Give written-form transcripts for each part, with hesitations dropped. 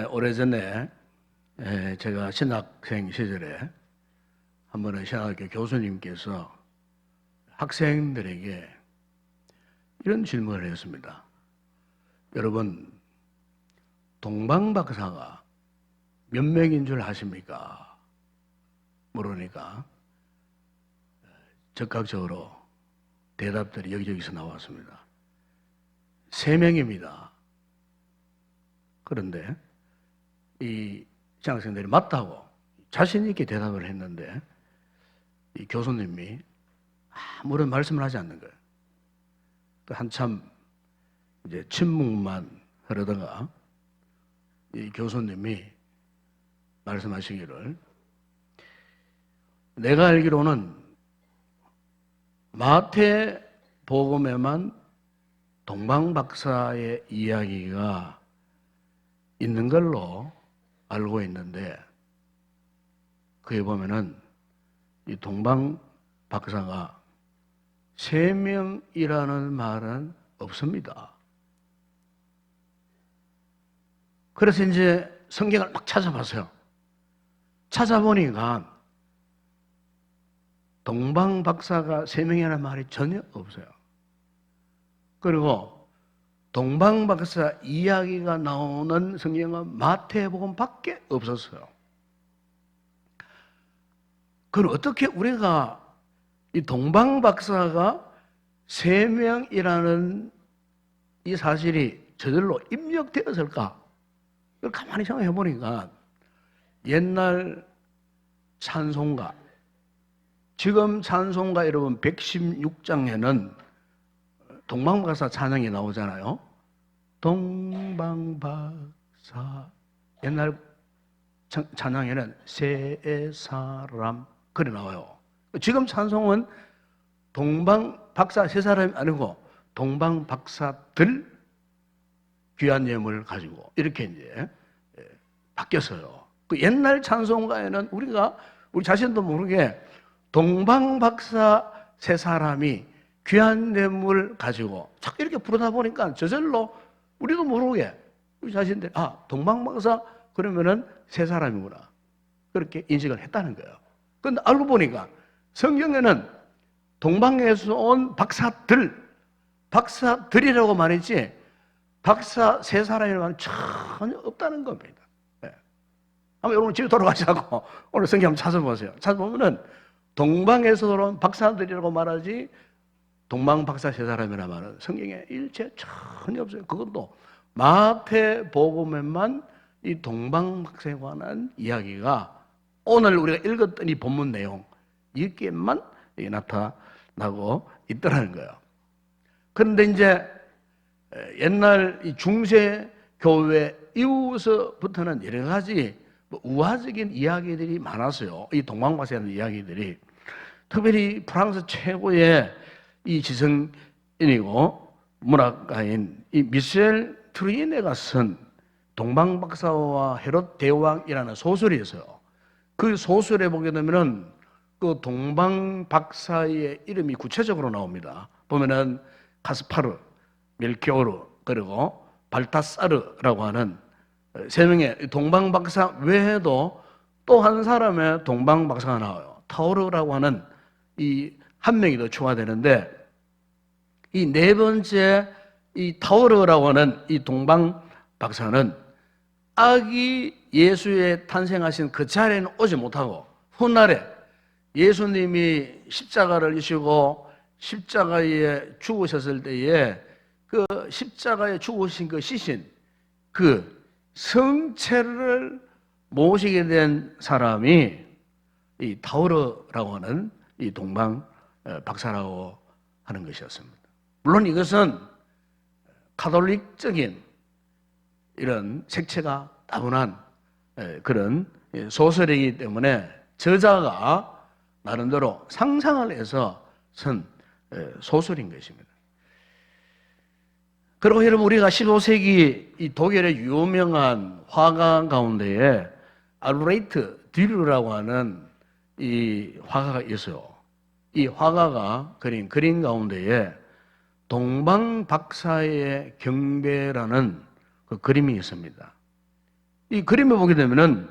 오래전에 제가 신학생 시절에 한 번은 신학교 교수님께서 학생들에게 이런 질문을 했습니다. 여러분, 동방박사가 몇 명인 줄 아십니까? 물으니까 즉각적으로 대답들이 여기저기서 나왔습니다. 3명입니다. 그런데 이 신학생들이 맞다고 자신 있게 대답을 했는데 이 교수님이 아무런 말씀을 하지 않는 거예요. 한참 이제 침묵만 흐르다가 이 교수님이 말씀하시기를, 내가 알기로는 마태복음에만 동방박사의 이야기가 있는 걸로 알고 있는데, 그에 보면은 이 동방박사가 3명이라는 말은 없습니다. 그래서 이제 성경을 막 찾아봤어요. 찾아보니까 동방박사가 3명이라는 말이 전혀 없어요. 그리고 동방박사 이야기가 나오는 성경은 마태복음밖에 없었어요. 그럼 어떻게 우리가 이 동방박사가 3명이라는 이 사실이 저절로 입력되었을까? 이걸 가만히 생각해 보니까 옛날 찬송가, 지금 찬송가 여러분 116장에는 동방박사 찬양이 나오잖아요. 동방박사, 옛날 찬양에는 세 사람 그래 나와요. 지금 찬송은 동방박사 세 사람이 아니고 동방박사들 귀한 예물을 가지고 이렇게 이제 바뀌었어요. 그 옛날 찬송가에는 우리 자신도 모르게 동방박사 세 사람이 귀한 예물을 가지고 자꾸 이렇게 부르다 보니까 저절로 우리도 모르게 우리 자신들 동방박사 그러면은 세 사람이구나 그렇게 인식을 했다는 거예요. 그런데 알고 보니까 성경에는 동방에서 온 박사들이라고 말했지 박사 세 사람이라는 말은 전혀 없다는 겁니다. 한번 여러분 집에 돌아가시라고 오늘 성경 한번 찾아보세요. 찾아보면은 동방에서 온 박사들이라고 말하지 동방박사 세 사람이라는 말은 성경에 일체 전혀 없어요. 그것도 마태복음에만 이 동방박사에 관한 이야기가 오늘 우리가 읽었던 이 본문 내용 여기에만 나타나고 있더라는 거예요. 그런데 이제 옛날 이 중세 교회 이후서부터는 여러 가지 우화적인 이야기들이 많았어요. 이 동방박사라는 이야기들이 특별히 프랑스 최고의 이 지성인이고 문학가인 이 미셸 트루이네가 쓴 동방박사와 헤롯 대왕이라는 소설이 있어요. 그 소설에 보게 되면은 그 동방박사의 이름이 구체적으로 나옵니다. 보면은 가스파르, 멜키오르 그리고 발타사르라고 하는 3명의 동방박사 외에도 또 한 사람의 동방박사가 나와요. 타오르라고 하는 이 한 명이 더 추가되는데 이 네 번째 이 타오르라고 하는 이 동방박사는 아기 예수의 탄생하신 그 자리에는 오지 못하고 훗날에 예수님이 십자가를 지시고 십자가에 죽으셨을 때에 그 십자가에 죽으신 그 시신 그 성체를 모시게 된 사람이 이 타오르라고 하는 이 동방 박사라고 하는 것이었습니다. 물론 이것은 가톨릭적인 이런 색채가 따분한 그런 소설이기 때문에 저자가 나름대로 상상을 해서 쓴 소설인 것입니다. 그리고 여러분 우리가 15세기 이 독일의 유명한 화가 가운데에 알브레히트 듀르라고 하는 이 화가가 있어요. 이 화가가 그린 그림 가운데에 동방박사의 경배라는 그 그림이 있습니다. 이 그림을 보게 되면은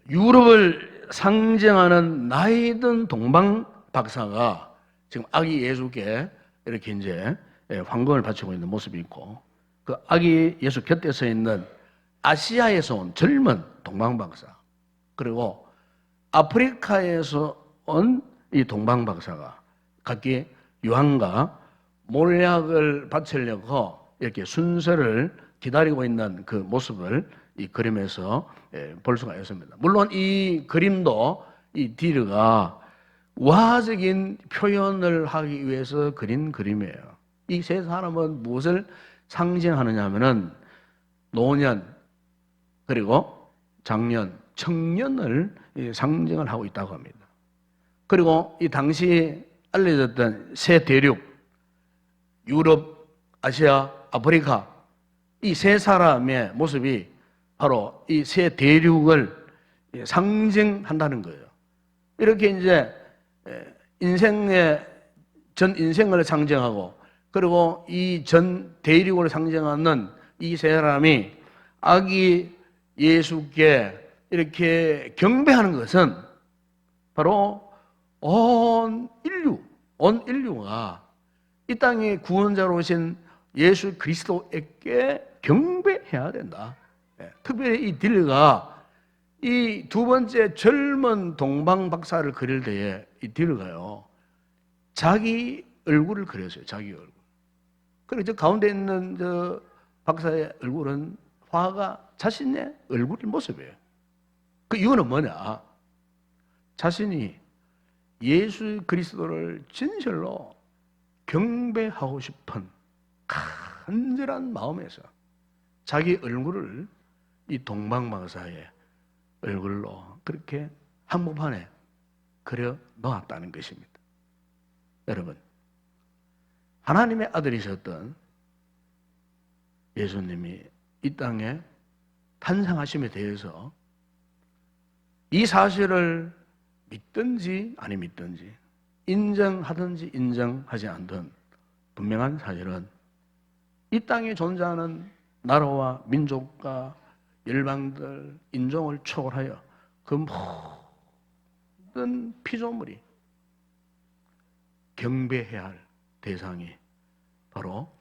유럽을 상징하는 나이 든 동방 박사가 지금 아기 예수께 이렇게 이제 황금을 바치고 있는 모습이 있고, 그 아기 예수 곁에 서 있는 아시아에서 온 젊은 동방 박사, 그리고 아프리카에서 온 이 동방 박사가 각기 유황과 몰약을 바치려고 이렇게 순서를 기다리고 있는 그 모습을 이 그림에서 볼 수가 있습니다. 물론 이 그림도 이 디르가 우화적인 표현을 하기 위해서 그린 그림이에요. 이 세 사람은 무엇을 상징하느냐 하면은 노년, 그리고 장년, 청년을 상징을 하고 있다고 합니다. 그리고 이 당시 알려졌던 세 대륙, 유럽, 아시아, 아프리카, 이 세 사람의 모습이 바로 이 세 대륙을 상징한다는 거예요. 이렇게 이제 인생의 전 인생을 상징하고, 그리고 이 전 대륙을 상징하는 이 세 사람이 아기 예수께 이렇게 경배하는 것은 바로 온 인류가 이 땅의 구원자로 오신 예수 그리스도에게 경배해야 된다. 특별히 이 딜가 이 두 번째 젊은 동방 박사를 그릴 때에 이 딜가요 자기 얼굴을 그렸어요. 자기 얼굴. 그리고 저 가운데 있는 저 박사의 얼굴은 화가 자신의 얼굴의 모습이에요. 그 이유는 뭐냐? 자신이 예수 그리스도를 진실로 경배하고 싶은 간절한 마음에서 자기 얼굴을 이 동방 박사의 얼굴로 그렇게 한복판에 그려 놓았다는 것입니다. 여러분, 하나님의 아들이셨던 예수님이 이 땅에 탄생하심에 대해서 이 사실을 믿든지 아니 믿든지, 인정하든지 인정하지 않든 분명한 사실은 이 땅에 존재하는 나라와 민족과 열방들, 인종을 초월하여 그 모든 피조물이 경배해야 할 대상이 바로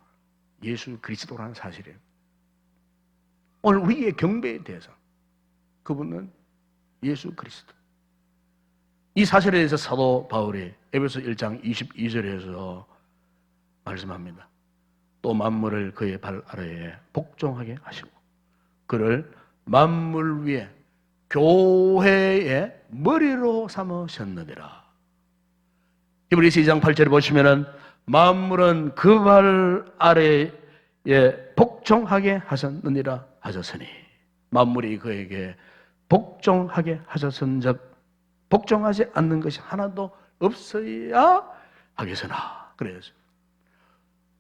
예수 그리스도라는 사실이에요. 오늘 우리의 경배의 대상, 그분은 예수 그리스도. 이 사실에 대해서 사도 바울이 에베소 1장 22절에서 말씀합니다. 또 만물을 그의 발 아래에 복종하게 하시고 그를 만물 위에 교회의 머리로 삼으셨느니라. 히브리서 2장 8절에 보시면은 만물은 그 발 아래에 복종하게 하셨느니라 하셨으니, 만물이 그에게 복종하게 하셨은즉 복종하지 않는 것이 하나도 없어야 하겠으나. 그래서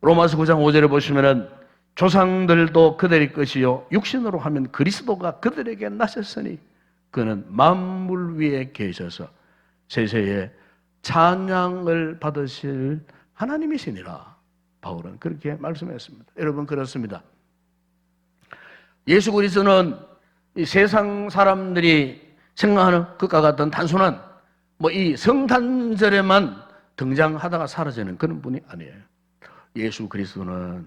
로마서 9장 5절에 보시면은 조상들도 그들의 것이요 육신으로 하면 그리스도가 그들에게 나셨으니 그는 만물 위에 계셔서 세세에 찬양을 받으실 하나님이시니라. 바울은 그렇게 말씀했습니다. 여러분, 그렇습니다. 예수 그리스도는 이 세상 사람들이 생각하는 것과 같은 단순한 이 성탄절에만 등장하다가 사라지는 그런 분이 아니에요. 예수 그리스도는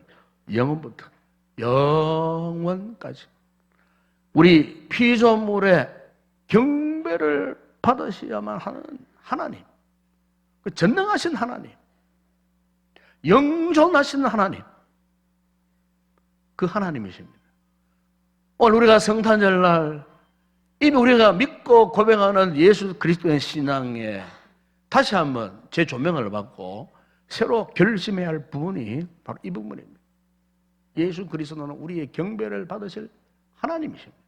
영원부터 영원까지 우리 피조물의 경배를 받으셔야만 하는 하나님, 그 전능하신 하나님, 영존하신 하나님, 그 하나님이십니다. 오늘 우리가 성탄절날 이미 우리가 믿고 고백하는 예수 그리스도의 신앙에 다시 한번 재조명을 받고 새로 결심해야 할 부분이 바로 이 부분입니다. 예수 그리스도는 우리의 경배를 받으실 하나님이십니다.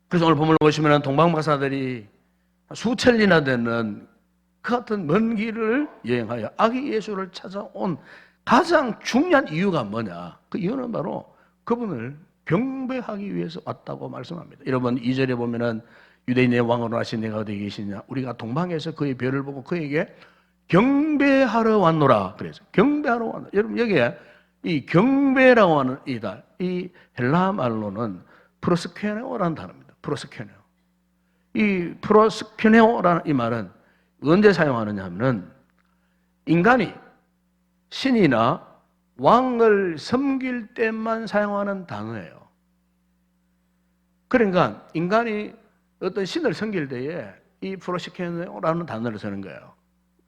그래서 오늘 본문을 보시면 동방박사들이 수천리나 되는 그 같은 먼 길을 여행하여 아기 예수를 찾아온 가장 중요한 이유가 뭐냐? 그 이유는 바로 그분을 경배하기 위해서 왔다고 말씀합니다. 여러분, 2절에 보면은 유대인의 왕으로 하신 내가 어디 계시냐? 우리가 동방에서 그의 별을 보고 그에게 경배하러 왔노라. 그래서 경배하러 왔노라. 여러분, 여기에 이 경배라고 하는 이 헬라 말로는 프로스케네오라는 단어입니다. 프로스케네오. 이 프로스케네오라는 이 말은 언제 사용하느냐 하면은 인간이 신이나 왕을 섬길 때만 사용하는 단어예요. 그러니까 인간이 어떤 신을 섬길 때에 이 프로시케노라는 단어를 쓰는 거예요.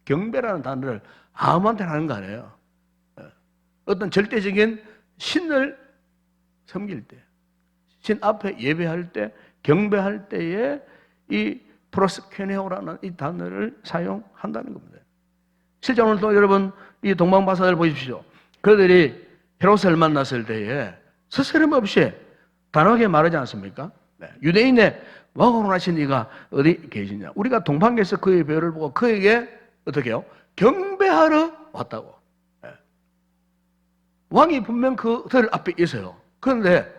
경배라는 단어를 아무한테나 하는 거 아니에요. 어떤 절대적인 신을 섬길 때, 신 앞에 예배할 때, 경배할 때에 이 프로스케네오라는 이 단어를 사용한다는 겁니다. 실제 오늘 또 여러분 이 동방박사들 보십시오. 그들이 헤롯을 만났을 때에 스스럼없이 단호하게 말하지 않습니까? 네. 유대인의 왕으로 나신 이가 어디 계시냐? 우리가 동방에서 그의 배를 보고 그에게 어떻게 해요? 경배하러 왔다고. 네. 왕이 분명 그들 앞에 있어요. 그런데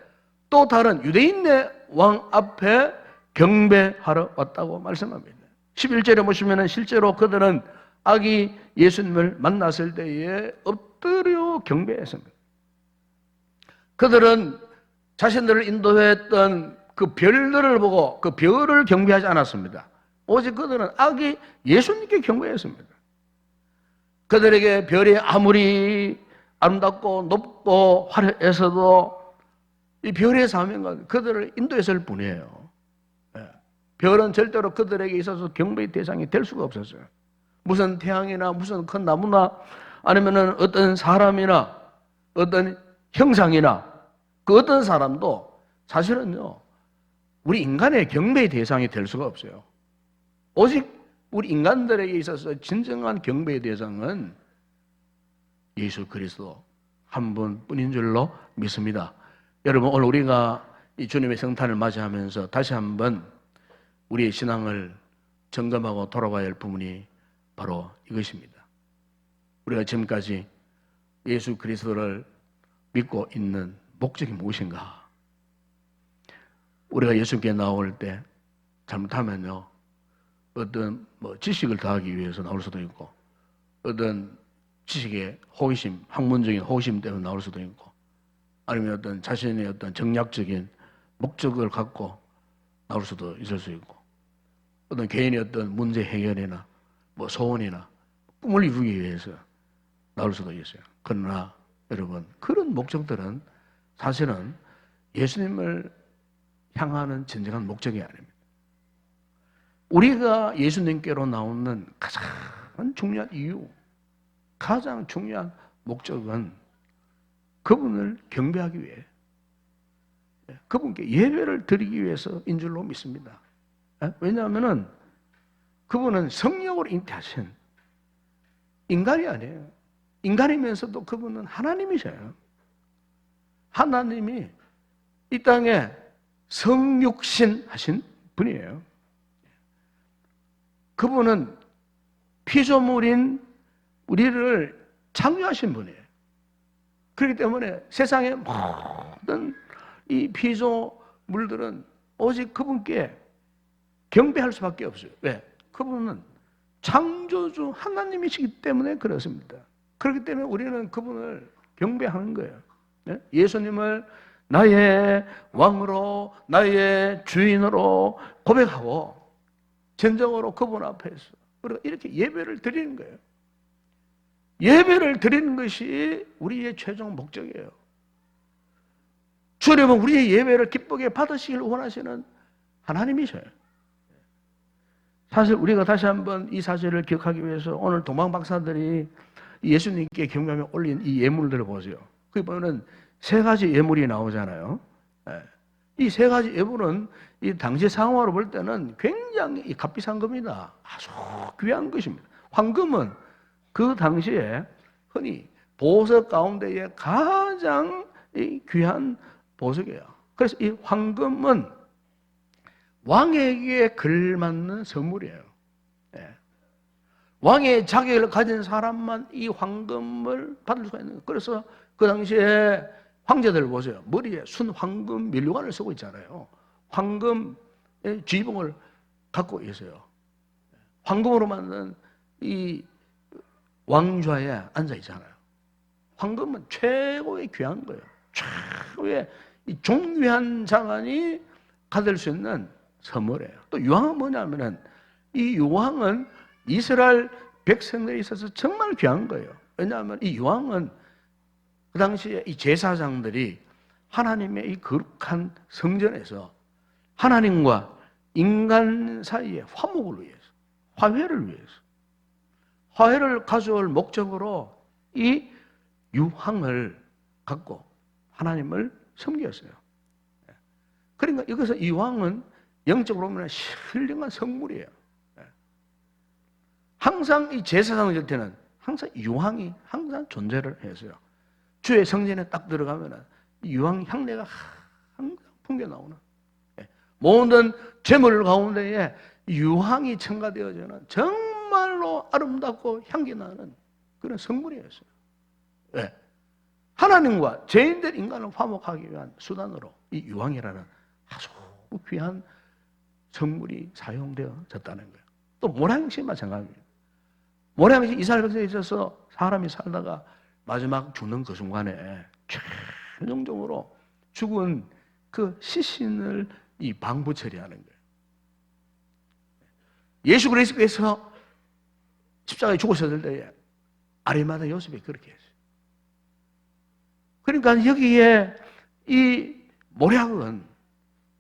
또 다른 유대인의 왕 앞에 경배하러 왔다고 말씀합니다. 11절에 보시면 실제로 그들은 아기 예수님을 만났을 때에 엎드려 경배했습니다. 그들은 자신들을 인도했던 그 별들을 보고 그 별을 경배하지 않았습니다. 오직 그들은 아기 예수님께 경배했습니다. 그들에게 별이 아무리 아름답고 높고 화려해서도 이 별의 사명은 그들을 인도했을 뿐이에요. 별은 절대로 그들에게 있어서 경배의 대상이 될 수가 없었어요. 무슨 태양이나 무슨 큰 나무나 아니면은 어떤 사람이나 어떤 형상이나 그 어떤 사람도 사실은요, 우리 인간의 경배의 대상이 될 수가 없어요. 오직 우리 인간들에게 있어서 진정한 경배의 대상은 예수 그리스도 한 분뿐인 줄로 믿습니다. 여러분, 오늘 우리가 이 주님의 성탄을 맞이하면서 다시 한번 우리의 신앙을 점검하고 돌아봐야 할 부분이 바로 이것입니다. 우리가 지금까지 예수 그리스도를 믿고 있는 목적이 무엇인가? 우리가 예수님께 나올 때 잘못하면요, 어떤 지식을 더하기 위해서 나올 수도 있고, 어떤 지식의 호기심, 학문적인 호기심 때문에 나올 수도 있고, 아니면 어떤 자신의 어떤 정략적인 목적을 갖고 나올 수도 있을 수 있고, 어떤 개인의 어떤 문제 해결이나 소원이나 꿈을 이루기 위해서 나올 수도 있어요. 그러나 여러분, 그런 목적들은 사실은 예수님을 향하는 진정한 목적이 아닙니다. 우리가 예수님께로 나오는 가장 중요한 이유, 가장 중요한 목적은 그분을 경배하기 위해, 그분께 예배를 드리기 위해서인 줄로 믿습니다. 왜냐하면 그분은 성령으로 잉태하신 인간이 아니에요. 인간이면서도 그분은 하나님이셔요. 하나님이 이 땅에 성육신 하신 분이에요. 그분은 피조물인 우리를 창조하신 분이에요. 그렇기 때문에 세상의 모든 이 피조물들은 오직 그분께 경배할 수밖에 없어요. 왜? 그분은 창조주 하나님이시기 때문에 그렇습니다. 그렇기 때문에 우리는 그분을 경배하는 거예요. 예수님을 나의 왕으로, 나의 주인으로 고백하고 진정으로 그분 앞에서 우리가 이렇게 예배를 드리는 거예요. 예배를 드리는 것이 우리의 최종 목적이에요. 주님은 우리의 예배를 기쁘게 받으시길 원하시는 하나님이셔요. 사실 우리가 다시 한번 이 사실을 기억하기 위해서 오늘 동방 박사들이 예수님께 경배하며 올린 이 예물들을 보세요. 거기 보면은 세 가지 예물이 나오잖아요. 이 세 가지 예물은 이 당시 상황으로 볼 때는 굉장히 값비싼 겁니다. 아주 귀한 것입니다. 황금은 그 당시에 흔히 보석 가운데에 가장 귀한 보석이에요. 그래서 이 황금은 왕에게 걸맞는 선물이에요. 왕의 자격을 가진 사람만 이 황금을 받을 수가 있는 거예요. 그래서 그 당시에 황제들 보세요. 머리에 순황금 면류관을 쓰고 있잖아요. 황금의 쥐봉을 갖고 있어요. 황금으로 만든 이 왕좌에 앉아 있잖아요. 황금은 최고의 귀한 거예요. 최고의 이 존귀한 자만이 받을 수 있는 선물이에요. 또 유황은 뭐냐면은 이 유황은 이스라엘 백성들에 있어서 정말 귀한 거예요. 왜냐하면 이 유황은 그 당시에 이 제사장들이 하나님의 이 거룩한 성전에서 하나님과 인간 사이의 화목을 위해서, 화해를 위해서, 화해를 가져올 목적으로 이 유황을 갖고 하나님을 섬겼어요. 그러니까 여기서 이 유황은 영적으로 보면 신령한 성물이에요. 항상 이 제사장 곁에는 항상 유황이 항상 존재를 했어요. 주의 성전에 딱 들어가면은 유황 향내가 항상 풍겨 나오는, 모든 제물 가운데에 유황이 첨가되어지는 정말로 아름답고 향기 나는 그런 성물이었어요. 왜? 하나님과 죄인들 인간을 화목하기 위한 수단으로 이 유황이라는 아주 귀한 성물이 사용되어졌다는 거예요. 또 모량시 마찬가지입니다. 모량시 이스라엘 백성에 있어서 사람이 살다가 마지막 죽는 그 순간에 최종적으로 죽은 그 시신을 이 방부 처리하는 거예요. 예수 그리스도께서 십자가에 죽으셨을 때에 아리마다 요셉이 그렇게 했어요. 그러니까 여기에 이 모략은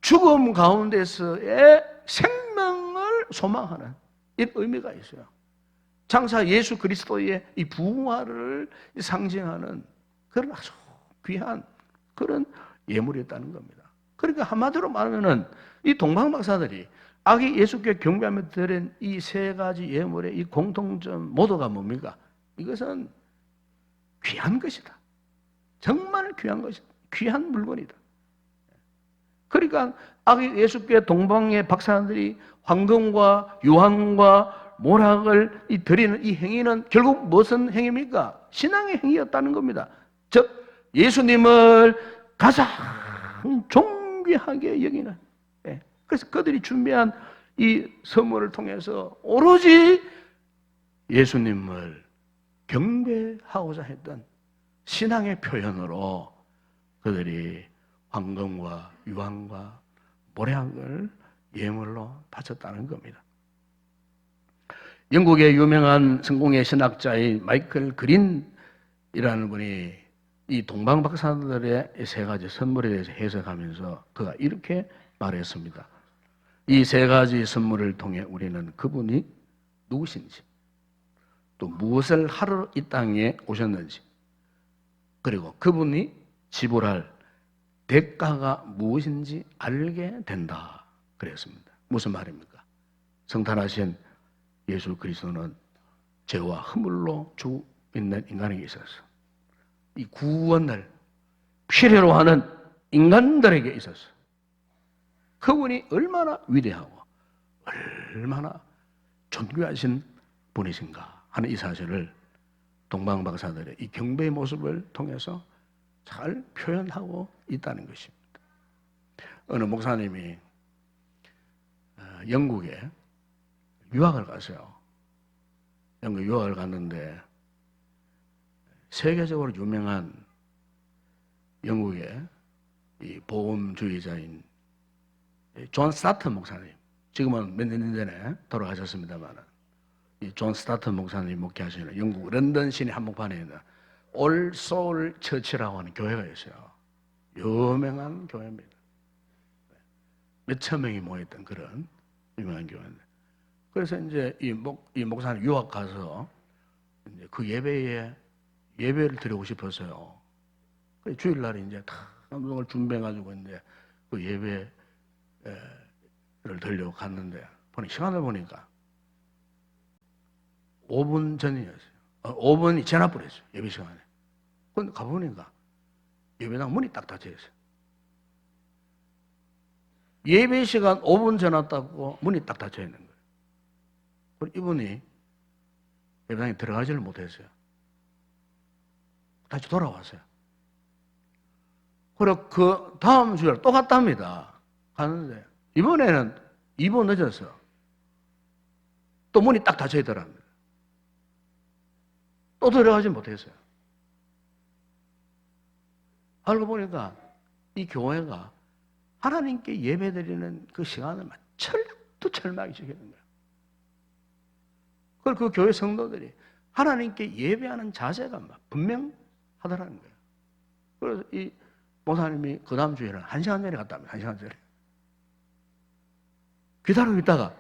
죽음 가운데서의 생명을 소망하는 이런 의미가 있어요. 장사 예수 그리스도의 이 부활을 상징하는 그런 아주 귀한 그런 예물이었다는 겁니다. 그러니까 한마디로 말하면은 이 동방박사들이 아기 예수께 경배하며 드린 이 세 가지 예물의 이 공통점 모두가 뭡니까? 이것은 귀한 것이다. 정말 귀한 것이다. 귀한 물건이다. 그러니까 아기 예수께 동방의 박사들이 황금과 유황과 모락을 드리는 이 행위는 결국 무슨 행위입니까? 신앙의 행위였다는 겁니다. 즉 예수님을 가장 존귀하게 여기는. 그래서 그들이 준비한 이 선물을 통해서 오로지 예수님을 경배하고자 했던 신앙의 표현으로 그들이 황금과 유황과 모략을 예물로 바쳤다는 겁니다. 영국의 유명한 성공의 신학자인 마이클 그린이라는 분이 이 동방박사들의 세 가지 선물에 대해서 해석하면서 그가 이렇게 말했습니다. 이 세 가지 선물을 통해 우리는 그분이 누구신지, 또 무엇을 하러 이 땅에 오셨는지, 그리고 그분이 지불할 대가가 무엇인지 알게 된다 그랬습니다. 무슨 말입니까? 성탄하신 예수 그리스도는 죄와 허물로 죽어 있는 인간에게 있어서 이 구원을 필요로 하는 인간들에게 있어서 그분이 얼마나 위대하고 얼마나 존귀하신 분이신가 하는 이 사실을 동방박사들의 이 경배의 모습을 통해서 잘 표현하고 있다는 것입니다. 어느 목사님이 영국에 유학을 갔어요. 영국 유학을 갔는데 세계적으로 유명한 영국의 이 복음주의자인 존 스타튼 목사님, 지금은 몇 년 전에 돌아가셨습니다만, 이 존 스타튼 목사님 목회하시는 영국 런던 시내 한복판에 있는 올 소울 처치라고 하는 교회가 있어요. 유명한 교회입니다. 몇천 명이 모였던 그런 유명한 교회인데, 그래서 이제 이 목사님 유학 가서 이제 그 예배를 드리고 싶었어요. 주일날에 이제 다 운동을 준비해가지고 이제 그 예배를 드리려고 갔는데, 시간을 보니까 5분 전이었어요. 5분이 지나버렸어요. 예배 시간에. 근데 가보니까 예배당 문이 딱 닫혀 있어요. 예배 시간 5분 지났다고 문이 딱 닫혀 있는 거예요. 그리고 이분이 예배당에 들어가지를 못했어요. 다시 돌아왔어요. 그리고 그 다음 주에 또 갔답니다. 갔는데 이번에는 2분 늦었어요. 또 문이 딱 닫혀 있더랍니다. 또 들어가지 못했어요. 알고 보니까 이 교회가 하나님께 예배드리는 그 시간을 막 철두철미하게 지키는 거예요. 그걸 그 교회 성도들이 하나님께 예배하는 자세가 막 분명하더라는 거예요. 그래서 이 목사님이 그 다음 주에는 1시간 전에 갔다 옵니다. 1시간 전에. 기다리고 있다가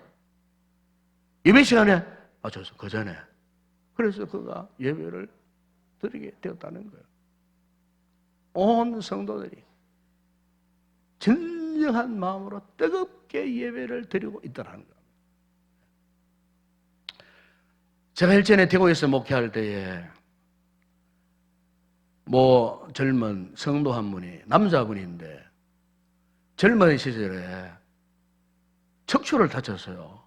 예배 시간에 맞춰서 그 전에. 그래서 그가 예배를 드리게 되었다는 거예요. 온 성도들이 진정한 마음으로 뜨겁게 예배를 드리고 있더라는 거예요. 제가 일전에 대구에서 목회할 때에 젊은 성도 한 분이 남자분인데 젊은 시절에 척추를 다쳤어요.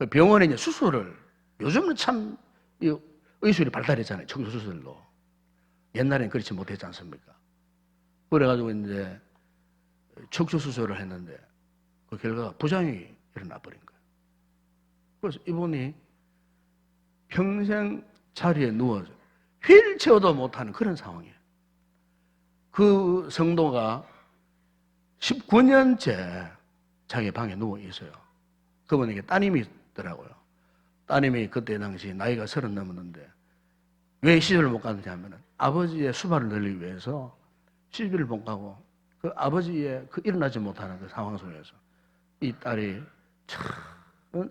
병원에 이제 수술을 요즘은 참 의술이 발달했잖아요. 척추 수술도. 옛날엔 그렇지 못했지 않습니까? 그래가지고 이제 척추 수술을 했는데 그 결과가 부작용이 일어나 버린 거예요. 그래서 이분이 평생 자리에 누워서 휠체어도 못하는 그런 상황이에요. 그 성도가 19년째 자기 방에 누워 있어요. 그분에게 따님이 있더라고요. 따님이 그때 당시 나이가 30 넘었는데 왜 시집을 못 갔느냐 하면 아버지의 수발을 늘리기 위해서 시집을 못 가고 그 아버지의 그 일어나지 못하는 그 상황 속에서 이 딸이 참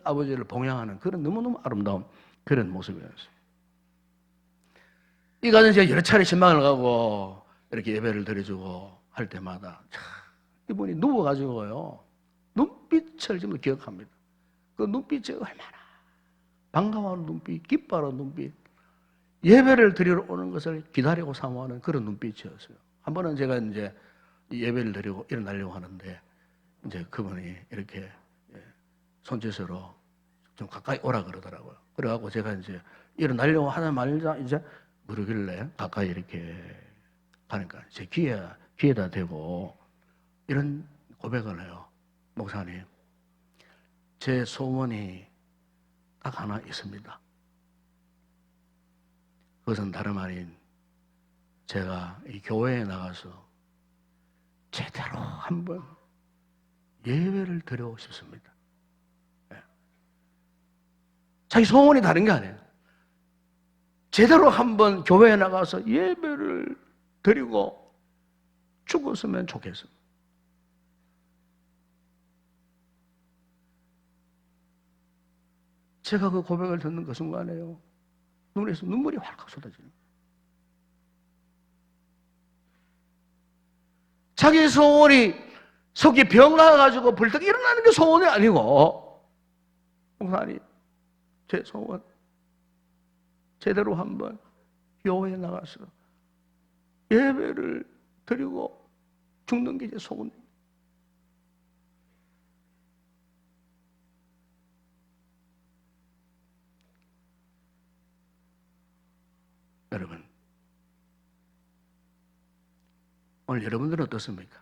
아버지를 봉양하는 그런 너무너무 아름다운 그런 모습이었어요. 이 가정 제가 여러 차례 신방을 가고 이렇게 예배를 드려주고 할 때마다 참 이분이 누워가지고요 눈빛을 지금 기억합니다. 그 눈빛이 얼마나 반가워하는 눈빛, 기뻐하는 눈빛, 예배를 드리러 오는 것을 기다리고 사모하는 그런 눈빛이었어요. 한 번은 제가 이제 예배를 드리고 일어나려고 하는데 이제 그분이 이렇게 손짓으로 좀 가까이 오라 그러더라고요. 그래갖고 제가 이제 일어나려고 하다 말자 이제 그러길래 가까이 이렇게 가니까 제 귀에다 대고 이런 고백을 해요. 목사님, 제 소원이 딱 하나 있습니다. 그것은 다름 아닌 제가 이 교회에 나가서 제대로 한번 예배를 드리고 싶습니다. 네. 자기 소원이 다른 게 아니에요. 제대로 한번 교회에 나가서 예배를 드리고 죽었으면 좋겠습니다. 제가 그 고백을 듣는 그 순간에요, 눈에서 눈물이 활칵 쏟아지는 거예요. 자기 소원이 속이 병나가지고 벌떡 일어나는 게 소원이 아니고, 목사님, 제 소원 제대로 한번 교회에 나가서 예배를 드리고 죽는 게 제 소원입니다. 여러분, 오늘 여러분들은 어떻습니까?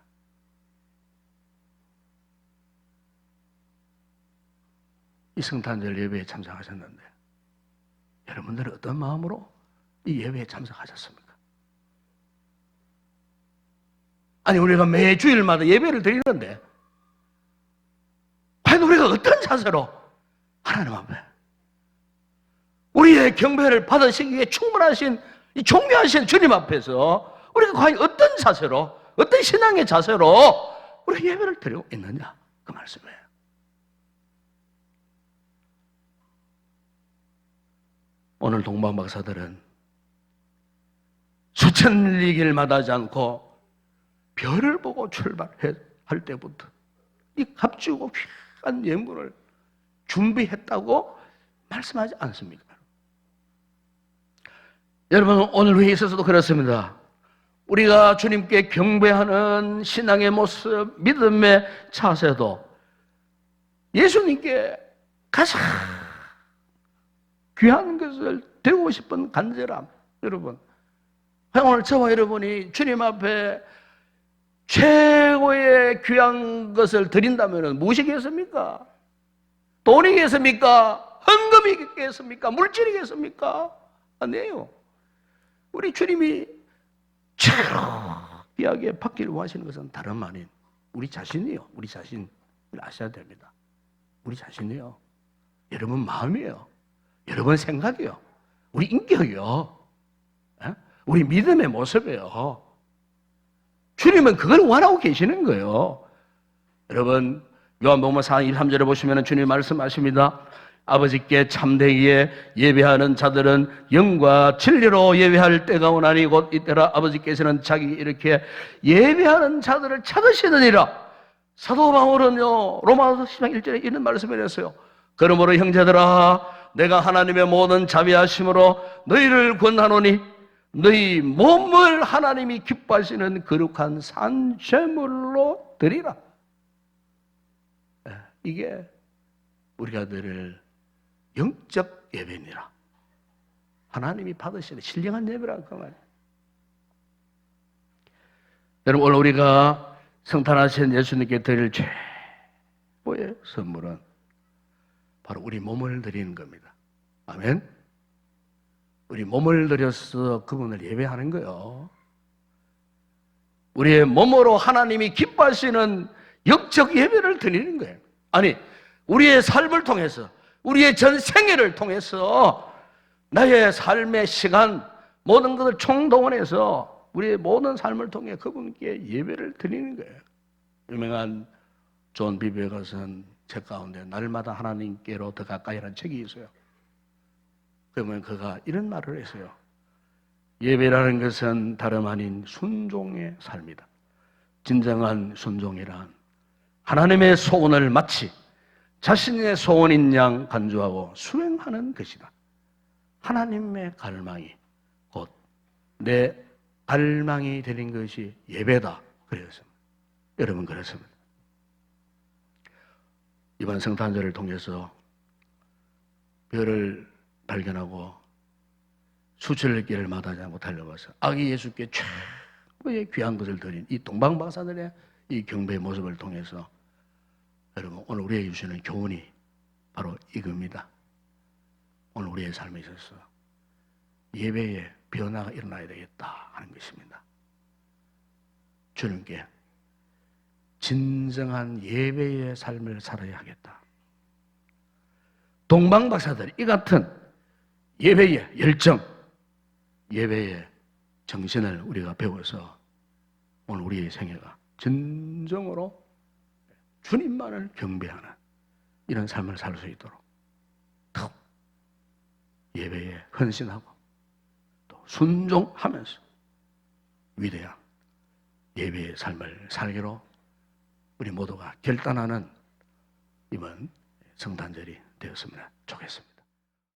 이 성탄절 예배에 참석하셨는데 여러분들은 어떤 마음으로 이 예배에 참석하셨습니까? 아니, 우리가 매 주일마다 예배를 드리는데 과연 우리가 어떤 자세로 하나님 앞에 우리의 경배를 받으시기에 충분하신 이 존귀하신 주님 앞에서 우리가 과연 어떤 자세로, 어떤 신앙의 자세로 우리가 예배를 드리고 있느냐, 그 말씀이에요. 오늘 동방박사들은 수천 리 길 마다하지 않고 별을 보고 출발할 때부터 이 값지고 귀한 예물을 준비했다고 말씀하지 않습니까? 여러분, 오늘 회의에 있어서도 그렇습니다. 우리가 주님께 경배하는 신앙의 모습, 믿음의 자세도 예수님께 가장 귀한 것을 드리고 싶은 간절함. 여러분, 오늘 저와 여러분이 주님 앞에 최고의 귀한 것을 드린다면 무엇이겠습니까? 돈이겠습니까? 헌금이겠습니까? 물질이겠습니까? 아니에요. 우리 주님이 귀하게 받기를 원하시는 것은 다름 아닌 우리 자신이요. 우리 자신을 아셔야 됩니다. 우리 자신이요. 여러분 마음이요. 여러분 생각이요. 우리 인격이요. 우리 믿음의 모습이요. 주님은 그걸 원하고 계시는 거예요. 여러분 요한복음 4장 23절에 보시면 주님 말씀하십니다. 아버지께 참되게 예배하는 자들은 영과 진리로 예배할 때가 오나니 곧 이때라 아버지께서는 자기 이렇게 예배하는 자들을 찾으시느니라. 사도 바울은요 로마서 10장 1절에 이런 말씀을 했어요. 그러므로 형제들아 내가 하나님의 모든 자비하심으로 너희를 권하노니 너희 몸을 하나님이 기뻐하시는 거룩한 산제물로 드리라. 이게 우리가 드릴 영적 예배니라. 하나님이 받으시는 신령한 예배라고 그 말이에요. 여러분 오늘 우리가 성탄하신 예수님께 드릴 최고의 선물은 바로 우리 몸을 드리는 겁니다. 아멘. 우리 몸을 들여서 그분을 예배하는 거예요. 우리의 몸으로 하나님이 기뻐하시는 영적 예배를 드리는 거예요. 아니 우리의 삶을 통해서 우리의 전 생애를 통해서 나의 삶의 시간 모든 것을 총동원해서 우리의 모든 삶을 통해 그분께 예배를 드리는 거예요. 유명한 존 비베가 쓴 책 가운데 날마다 하나님께로 더 가까이라는 책이 있어요. 그러면 그가 이런 말을 했어요. 예배라는 것은 다름 아닌 순종의 삶이다. 진정한 순종이란 하나님의 소원을 마치 자신의 소원인 양 간주하고 수행하는 것이다. 하나님의 갈망이 곧 내 갈망이 되는 것이 예배다. 그랬습니다. 여러분 그렇습니다. 이번 성탄절을 통해서 별을 발견하고 수천의 길을 마다하지 않고 달려가서 아기 예수께 최고의 귀한 것을 드린 이 동방박사들의 이 경배의 모습을 통해서 여러분 오늘 우리에게 주시는 교훈이 바로 이겁니다. 오늘 우리의 삶에 있어서 예배에 변화가 일어나야 되겠다 하는 것입니다. 주님께 진정한 예배의 삶을 살아야 하겠다. 동방박사들 이 같은 예배의 열정, 예배의 정신을 우리가 배워서 오늘 우리의 생애가 진정으로 주님만을 경배하는 이런 삶을 살 수 있도록 더 예배에 헌신하고 또 순종하면서 위대한 예배의 삶을 살기로 우리 모두가 결단하는 이번 성탄절이 되었으면 좋겠습니다.